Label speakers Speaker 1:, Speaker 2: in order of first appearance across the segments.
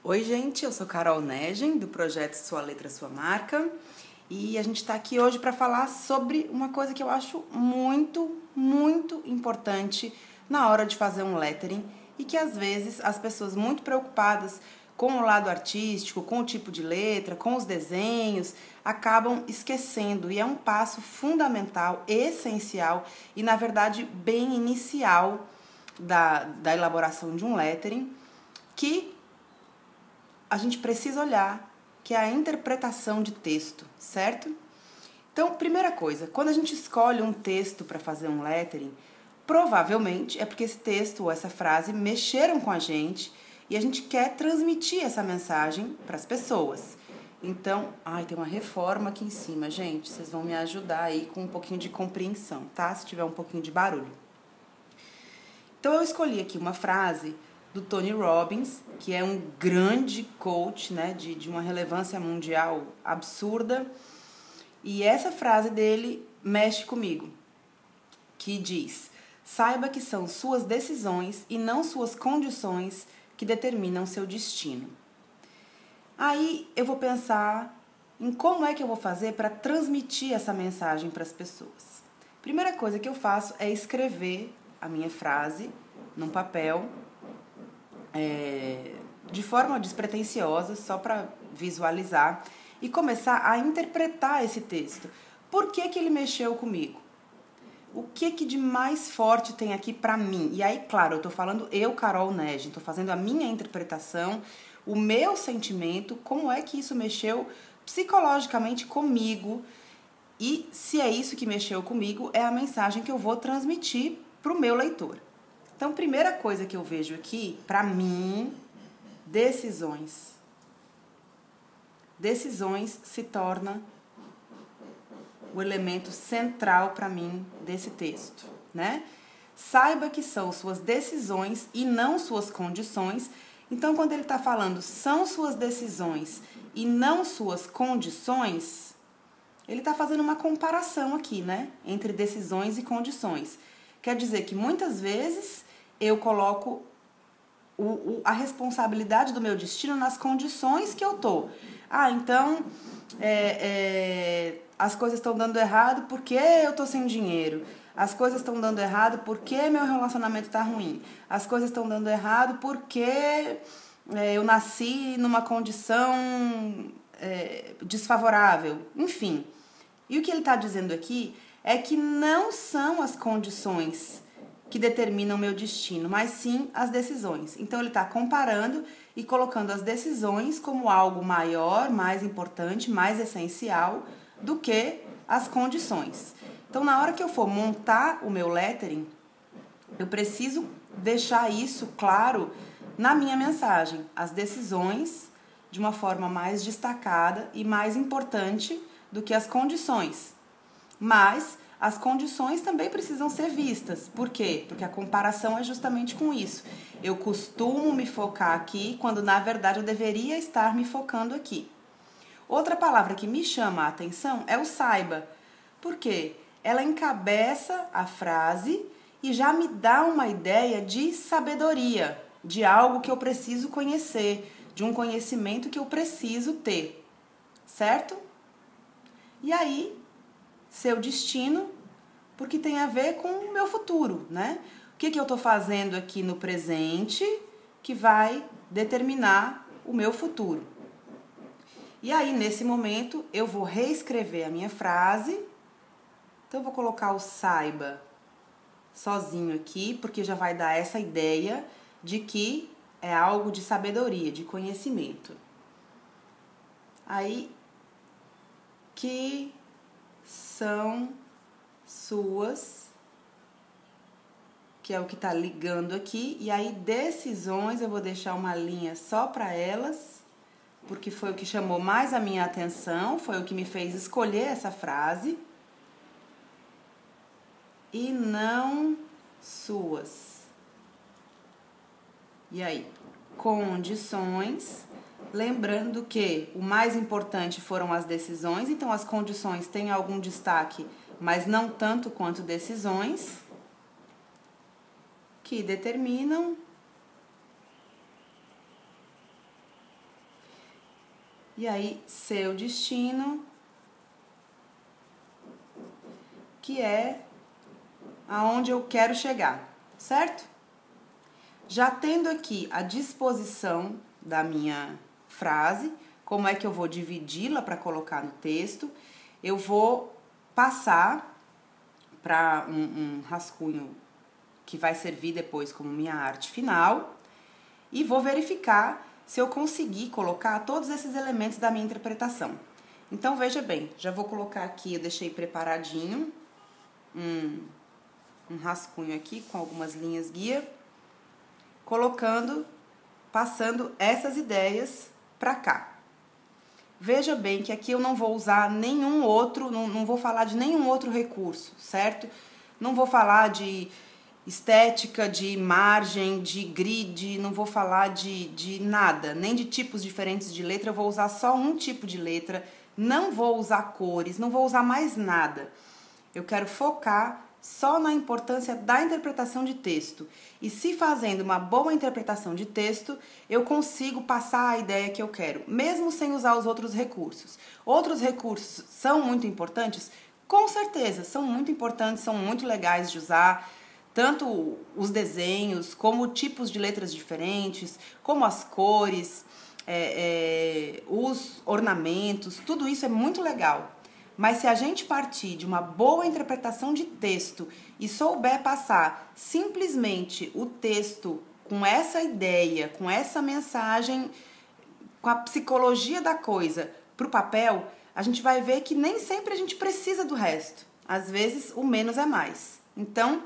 Speaker 1: Oi, gente, eu sou Carol Negen, do projeto Sua Letra, Sua Marca, e a gente está aqui hoje para falar sobre uma coisa que eu acho muito importante na hora de fazer um lettering e que às vezes as pessoas muito preocupadas com o lado artístico, com o tipo de letra, com os desenhos, acabam esquecendo, e é um passo fundamental, essencial e, na verdade, bem inicial da elaboração de um lettering, que a gente precisa olhar, que é a interpretação de texto, certo? Então, primeira coisa, quando a gente escolhe um texto para fazer um lettering, provavelmente é porque esse texto ou essa frase mexeram com a gente e a gente quer transmitir essa mensagem para as pessoas. Então, tem uma reforma aqui em cima, gente, vocês vão me ajudar aí com um pouquinho de compreensão, tá? Se tiver um pouquinho de barulho. Então, eu escolhi aqui uma frase do Tony Robbins, que é um grande coach, né, de uma relevância mundial absurda. E essa frase dele mexe comigo, que diz: saiba que são suas decisões e não suas condições que determinam seu destino. Aí eu vou pensar em como é que eu vou fazer para transmitir essa mensagem para as pessoas. Primeira coisa que eu faço é escrever a minha frase num papel, de forma despretensiosa, só para visualizar, e começar a interpretar esse texto. Por que ele mexeu comigo? O que de mais forte tem aqui para mim? E aí, claro, eu tô falando Carol Negen, tô fazendo a minha interpretação, o meu sentimento, como é que isso mexeu psicologicamente comigo, e se é isso que mexeu comigo, é a mensagem que eu vou transmitir pro meu leitor. Então, primeira coisa que eu vejo aqui, para mim, decisões. Decisões se torna o elemento central para mim desse texto, né? Saiba que são suas decisões e não suas condições. Então, quando ele está falando são suas decisões e não suas condições, ele está fazendo uma comparação aqui, né? Entre decisões e condições. Quer dizer que muitas vezes eu coloco a responsabilidade do meu destino nas condições que eu tô. Então, as coisas estão dando errado porque eu tô sem dinheiro. As coisas estão dando errado porque meu relacionamento tá ruim. As coisas estão dando errado porque eu nasci numa condição desfavorável. Enfim. E o que ele está dizendo aqui é que não são as condições que determinam o meu destino, mas sim as decisões. Então, ele está comparando e colocando as decisões como algo maior, mais importante, mais essencial do que as condições. Então, na hora que eu for montar o meu lettering, eu preciso deixar isso claro na minha mensagem. As decisões de uma forma mais destacada e mais importante do que as condições. Mas as condições também precisam ser vistas. Por quê? Porque a comparação é justamente com isso. Eu costumo me focar aqui, quando na verdade eu deveria estar me focando aqui. Outra palavra que me chama a atenção é o saiba. Por quê? Ela encabeça a frase e já me dá uma ideia de sabedoria, de algo que eu preciso conhecer, de um conhecimento que eu preciso ter. Certo? E aí, seu destino, porque tem a ver com o meu futuro, né? O que eu estou fazendo aqui no presente que vai determinar o meu futuro. E aí, nesse momento, eu vou reescrever a minha frase. Então, eu vou colocar o saiba sozinho aqui, porque já vai dar essa ideia de que é algo de sabedoria, de conhecimento. Aí, que são suas, que é o que está ligando aqui, e aí decisões eu vou deixar uma linha só para elas, porque foi o que chamou mais a minha atenção, foi o que me fez escolher essa frase, e não suas. E aí, condições. Lembrando que o mais importante foram as decisões, então as condições têm algum destaque, mas não tanto quanto decisões, que determinam E aí, seu destino, que é aonde eu quero chegar, certo? Já tendo aqui a disposição da minha frase, como é que eu vou dividi-la para colocar no texto, eu vou passar para um rascunho que vai servir depois como minha arte final e vou verificar se eu conseguir colocar todos esses elementos da minha interpretação. Então, veja bem, já vou colocar aqui, eu deixei preparadinho um rascunho aqui com algumas linhas guia, passando essas ideias para cá. Veja bem que aqui eu não vou usar nenhum outro, não vou falar de nenhum outro recurso, certo? Não vou falar de estética, de margem, de grid, não vou falar de nada, nem de tipos diferentes de letra, eu vou usar só um tipo de letra, não vou usar cores, não vou usar mais nada. Eu quero focar só na importância da interpretação de texto. E se fazendo uma boa interpretação de texto, eu consigo passar a ideia que eu quero, mesmo sem usar os outros recursos. Outros recursos são muito importantes? Com certeza, são muito importantes, são muito legais de usar. Tanto os desenhos, como tipos de letras diferentes, como as cores, os ornamentos, tudo isso é muito legal. Mas se a gente partir de uma boa interpretação de texto e souber passar simplesmente o texto com essa ideia, com essa mensagem, com a psicologia da coisa para o papel, a gente vai ver que nem sempre a gente precisa do resto. Às vezes, o menos é mais. Então,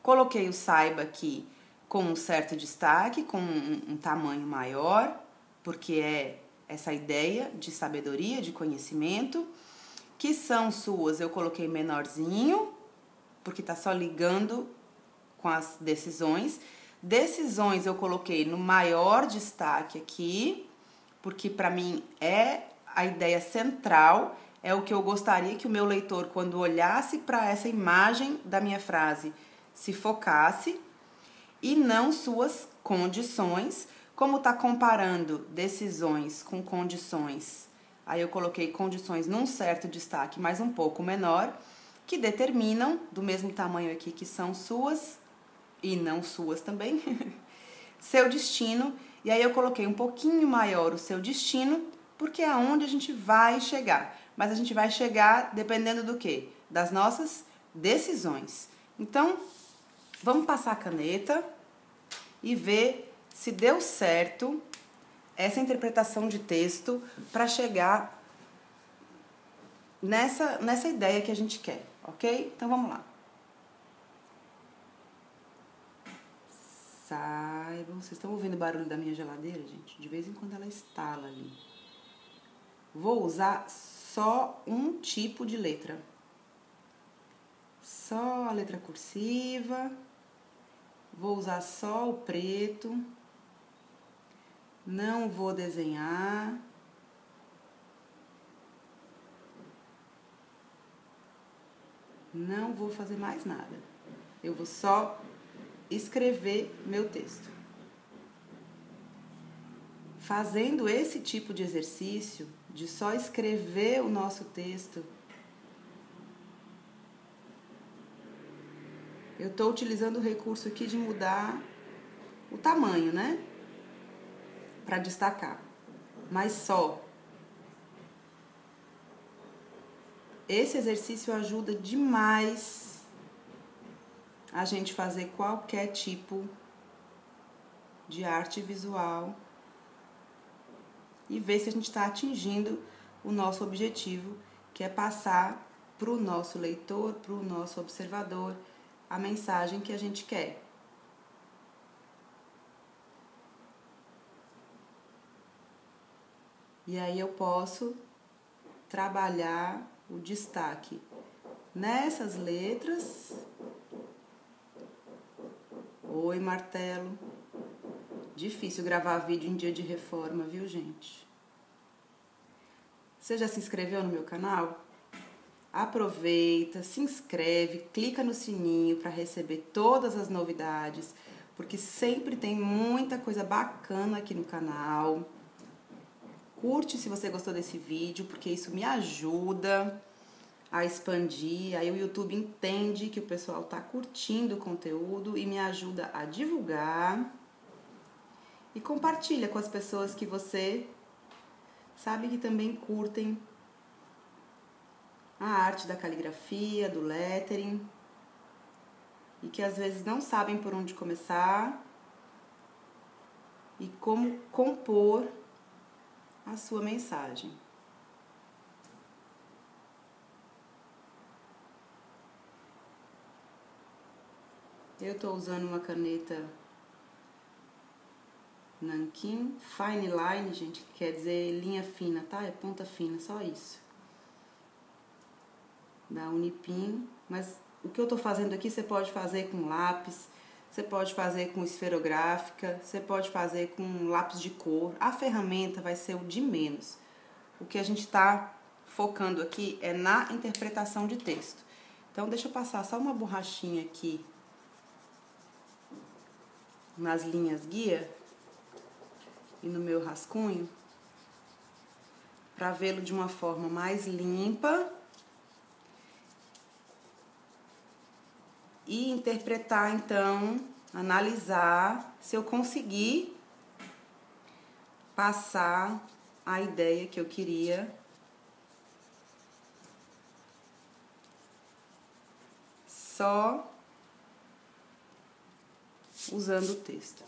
Speaker 1: coloquei o saiba aqui com um certo destaque, com um tamanho maior, porque é essa ideia de sabedoria, de conhecimento. Que são suas, eu coloquei menorzinho, porque tá só ligando com as decisões. Decisões eu coloquei no maior destaque aqui, porque para mim é a ideia central, é o que eu gostaria que o meu leitor, quando olhasse para essa imagem da minha frase, se focasse, e não suas condições, como tá comparando decisões com condições. Aí eu coloquei condições num certo destaque, mas um pouco menor, que determinam, do mesmo tamanho aqui que são suas, e não suas também, seu destino. E aí eu coloquei um pouquinho maior o seu destino, porque é aonde a gente vai chegar. Mas a gente vai chegar dependendo do quê? Das nossas decisões. Então, vamos passar a caneta e ver se deu certo essa interpretação de texto para chegar nessa ideia que a gente quer, ok? Então, vamos lá. Saibam, vocês estão ouvindo o barulho da minha geladeira, gente? De vez em quando ela estala ali. Vou usar só um tipo de letra. Só a letra cursiva. Vou usar só o preto. Não vou desenhar. Não vou fazer mais nada. Eu vou só escrever meu texto. Fazendo esse tipo de exercício, de só escrever o nosso texto, eu estou utilizando o recurso aqui de mudar o tamanho, né? Para destacar. Mas só. Esse exercício ajuda demais a gente fazer qualquer tipo de arte visual e ver se a gente está atingindo o nosso objetivo, que é passar para o nosso leitor, para o nosso observador, a mensagem que a gente quer. E aí eu posso trabalhar o destaque nessas letras. Oi, martelo. Difícil gravar vídeo em dia de reforma, viu, gente? Você já se inscreveu no meu canal? Aproveita, se inscreve, clica no sininho para receber todas as novidades, porque sempre tem muita coisa bacana aqui no canal. Curte se você gostou desse vídeo, porque isso me ajuda a expandir. Aí o YouTube entende que o pessoal tá curtindo o conteúdo e me ajuda a divulgar. E compartilha com as pessoas que você sabe que também curtem a arte da caligrafia, do lettering, e que às vezes não sabem por onde começar e como compor a sua mensagem. Eu estou usando uma caneta Nankin Fine Line, gente, que quer dizer linha fina, tá? É ponta fina, só isso. Da Unipin, mas o que eu tô fazendo aqui você pode fazer com lápis, você pode fazer com esferográfica, você pode fazer com lápis de cor. A ferramenta vai ser o de menos. O que a gente tá focando aqui é na interpretação de texto. Então, deixa eu passar só uma borrachinha aqui nas linhas guia e no meu rascunho, para vê-lo de uma forma mais limpa e interpretar, então, analisar se eu conseguir passar a ideia que eu queria só usando o texto.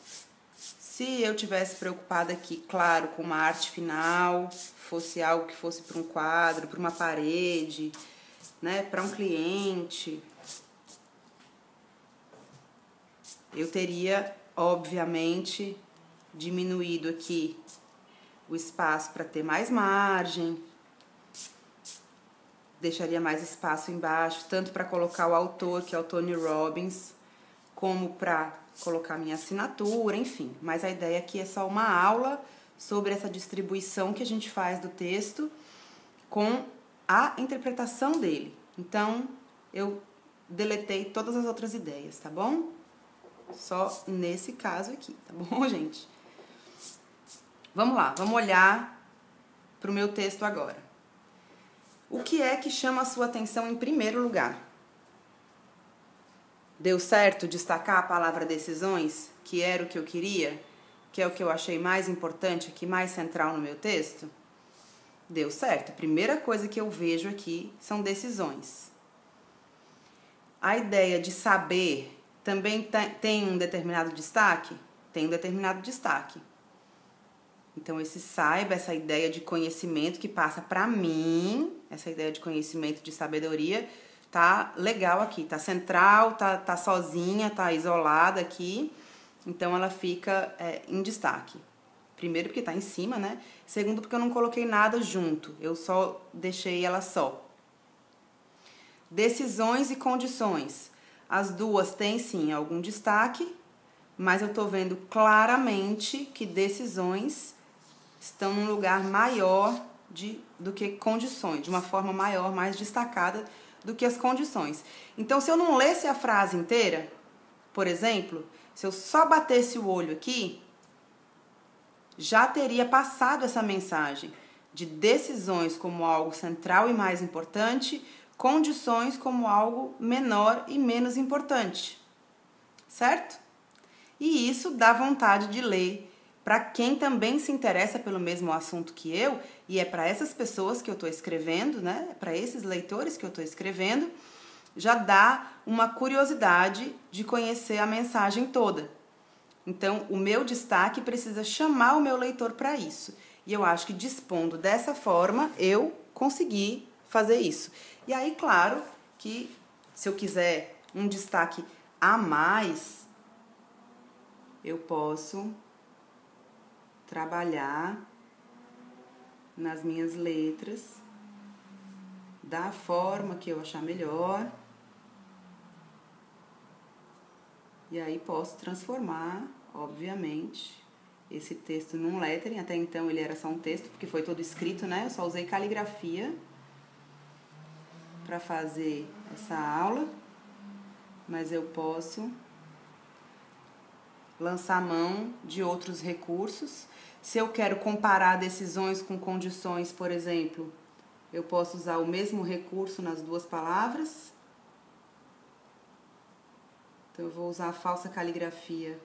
Speaker 1: Se eu tivesse preocupada aqui, claro, com uma arte final, fosse algo que fosse para um quadro, para uma parede, né, para um cliente, eu teria, obviamente, diminuído aqui o espaço para ter mais margem, deixaria mais espaço embaixo, tanto para colocar o autor, que é o Tony Robbins, como para colocar minha assinatura, enfim. Mas a ideia aqui é só uma aula sobre essa distribuição que a gente faz do texto com a interpretação dele. Então, eu deletei todas as outras ideias, tá bom? Só nesse caso aqui, tá bom, gente? Vamos lá, vamos olhar para o meu texto agora. O que é que chama a sua atenção em primeiro lugar? Deu certo destacar a palavra decisões, que era o que eu queria, que é o que eu achei mais importante aqui, mais central no meu texto? Deu certo. A primeira coisa que eu vejo aqui são decisões. A ideia de saber também tem um determinado destaque? Tem um determinado destaque. Então, esse saiba, essa ideia de conhecimento que passa para mim, essa ideia de conhecimento, de sabedoria, tá legal aqui, tá central, tá sozinha, tá isolada aqui, então ela fica em destaque. Primeiro porque tá em cima, né? Segundo porque eu não coloquei nada junto, eu só deixei ela só. Decisões e condições. As duas têm sim algum destaque, mas eu tô vendo claramente que decisões estão num lugar maior do que condições, de uma forma maior, mais destacada do que as condições. Então, se eu não lesse a frase inteira, por exemplo, se eu só batesse o olho aqui, já teria passado essa mensagem de decisões como algo central e mais importante, condições como algo menor e menos importante. Certo? E isso dá vontade de ler para quem também se interessa pelo mesmo assunto que eu, e é para essas pessoas que eu estou escrevendo, né? Para esses leitores que eu estou escrevendo, já dá uma curiosidade de conhecer a mensagem toda. Então, o meu destaque precisa chamar o meu leitor para isso. E eu acho que dispondo dessa forma, eu consegui fazer isso. E aí, claro, que se eu quiser um destaque a mais, eu posso trabalhar nas minhas letras da forma que eu achar melhor. E aí posso transformar, obviamente, esse texto num lettering. Até então ele era só um texto, porque foi todo escrito, né? Eu só usei caligrafia para fazer essa aula, mas eu posso lançar mão de outros recursos. Se eu quero comparar decisões com condições, por exemplo, eu posso usar o mesmo recurso nas duas palavras. Então, eu vou usar a falsa caligrafia,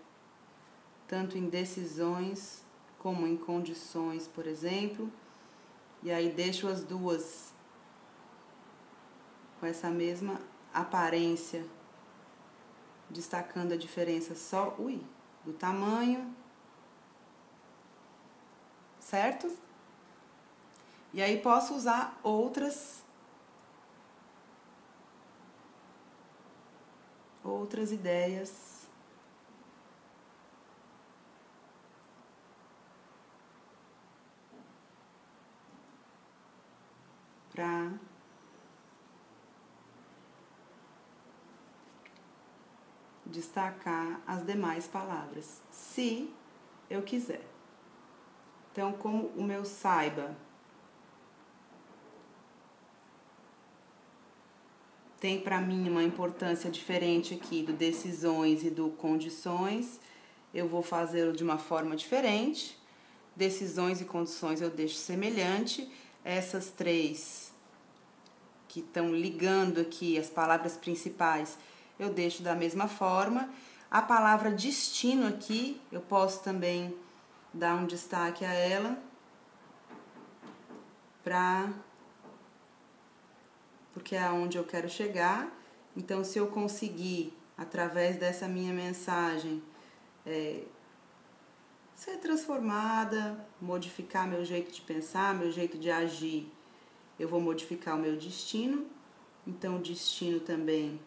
Speaker 1: tanto em decisões como em condições, por exemplo. E aí, deixo as duas com essa mesma aparência, destacando a diferença só, do tamanho, certo? E aí posso usar outras ideias para destacar as demais palavras, se eu quiser. Então, como o meu saiba tem para mim uma importância diferente aqui do decisões e do condições, eu vou fazê-lo de uma forma diferente. Decisões e condições eu deixo semelhante. Essas três que estão ligando aqui as palavras principais, eu deixo da mesma forma. A palavra destino aqui, eu posso também dar um destaque a ela, porque é aonde eu quero chegar. Então, se eu conseguir, através dessa minha mensagem, ser transformada, modificar meu jeito de pensar, meu jeito de agir, eu vou modificar o meu destino. Então, o destino também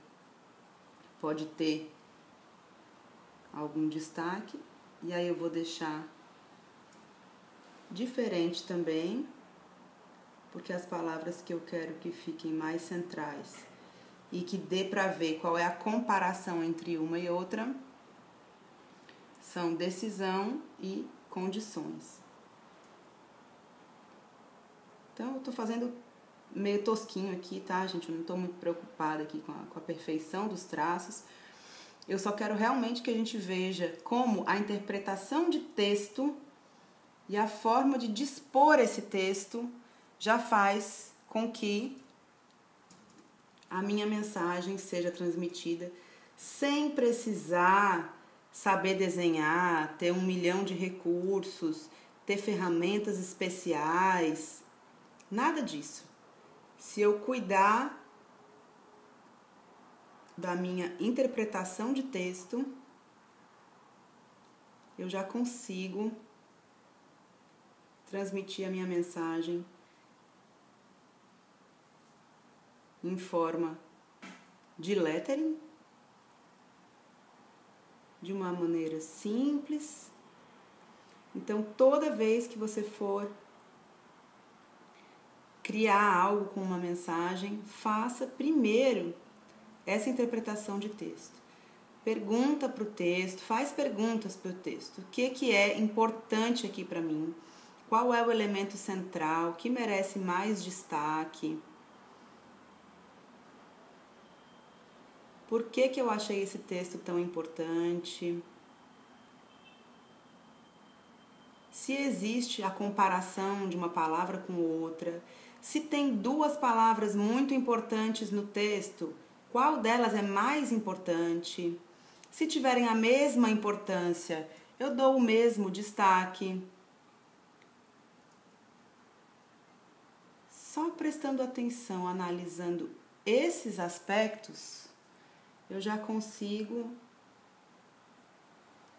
Speaker 1: pode ter algum destaque. E aí eu vou deixar diferente também, porque as palavras que eu quero que fiquem mais centrais e que dê para ver qual é a comparação entre uma e outra são decisão e condições. Então, eu tô fazendo meio tosquinho aqui, tá, gente? Eu não tô muito preocupada aqui com a perfeição dos traços. Eu só quero realmente que a gente veja como a interpretação de texto e a forma de dispor esse texto já faz com que a minha mensagem seja transmitida sem precisar saber desenhar, ter 1 milhão de recursos, ter ferramentas especiais, nada disso. Se eu cuidar da minha interpretação de texto, eu já consigo transmitir a minha mensagem em forma de lettering, de uma maneira simples. Então, toda vez que você for criar algo com uma mensagem, faça primeiro essa interpretação de texto. Pergunta para o texto, faz perguntas para o texto. O que é importante aqui para mim? Qual é o elemento central? O que merece mais destaque? Por que eu achei esse texto tão importante? Se existe a comparação de uma palavra com outra, se tem 2 palavras muito importantes no texto, qual delas é mais importante? Se tiverem a mesma importância, eu dou o mesmo destaque. Só prestando atenção, analisando esses aspectos, eu já consigo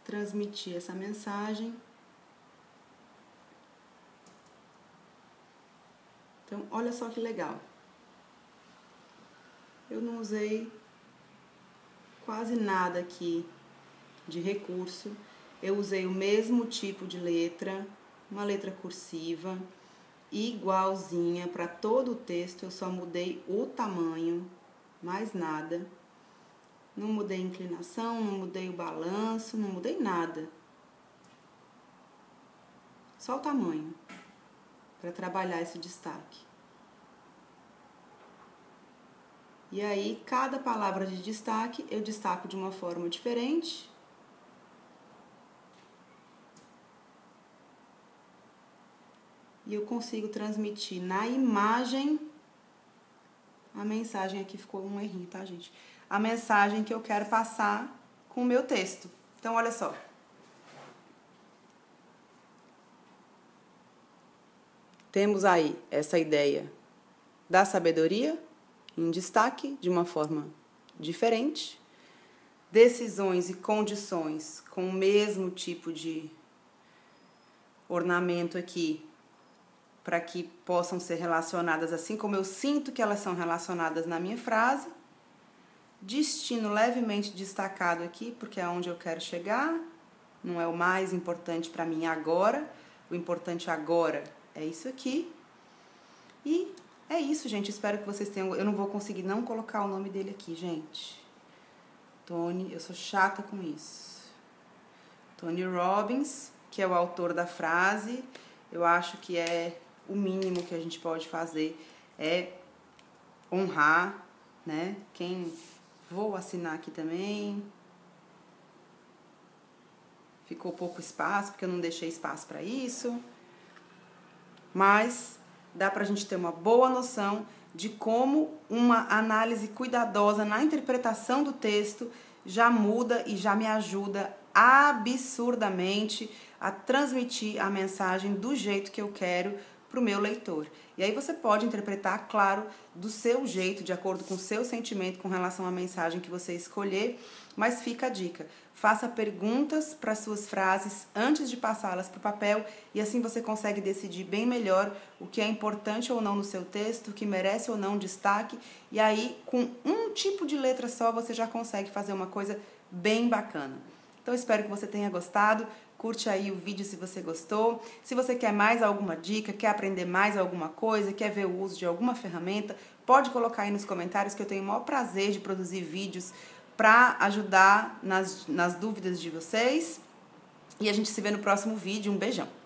Speaker 1: transmitir essa mensagem. Então, olha só que legal. Eu não usei quase nada aqui de recurso. Eu usei o mesmo tipo de letra, uma letra cursiva, igualzinha para todo o texto. Eu só mudei o tamanho, mais nada. Não mudei a inclinação, não mudei o balanço, não mudei nada. Só o tamanho, para trabalhar esse destaque. E aí, cada palavra de destaque, eu destaco de uma forma diferente. e eu consigo transmitir na imagem a mensagem. Aqui ficou um errinho, tá, gente? A mensagem que eu quero passar com o meu texto. Então, olha só. Temos aí essa ideia da sabedoria em destaque, de uma forma diferente. Decisões e condições com o mesmo tipo de ornamento aqui, para que possam ser relacionadas assim como eu sinto que elas são relacionadas na minha frase. Destino levemente destacado aqui, porque é onde eu quero chegar. Não é o mais importante para mim agora. O importante agora é isso aqui. E é isso, gente. Espero que vocês tenham... Eu não vou conseguir não colocar o nome dele aqui, gente. Tony, eu sou chata com isso. Tony Robbins, que é o autor da frase. Eu acho que é o mínimo que a gente pode fazer é honrar, né? Vou assinar aqui também. Ficou pouco espaço, porque eu não deixei espaço para isso. Mas dá pra gente ter uma boa noção de como uma análise cuidadosa na interpretação do texto já muda e já me ajuda absurdamente a transmitir a mensagem do jeito que eu quero para o meu leitor. E aí você pode interpretar, claro, do seu jeito, de acordo com o seu sentimento com relação à mensagem que você escolher, mas fica a dica. Faça perguntas para suas frases antes de passá-las para o papel e assim você consegue decidir bem melhor o que é importante ou não no seu texto, o que merece ou não destaque, e aí com um tipo de letra só você já consegue fazer uma coisa bem bacana. Então espero que você tenha gostado. Curte aí o vídeo se você gostou. Se você quer mais alguma dica, quer aprender mais alguma coisa, quer ver o uso de alguma ferramenta, pode colocar aí nos comentários que eu tenho o maior prazer de produzir vídeos para ajudar nas dúvidas de vocês. E a gente se vê no próximo vídeo. Um beijão!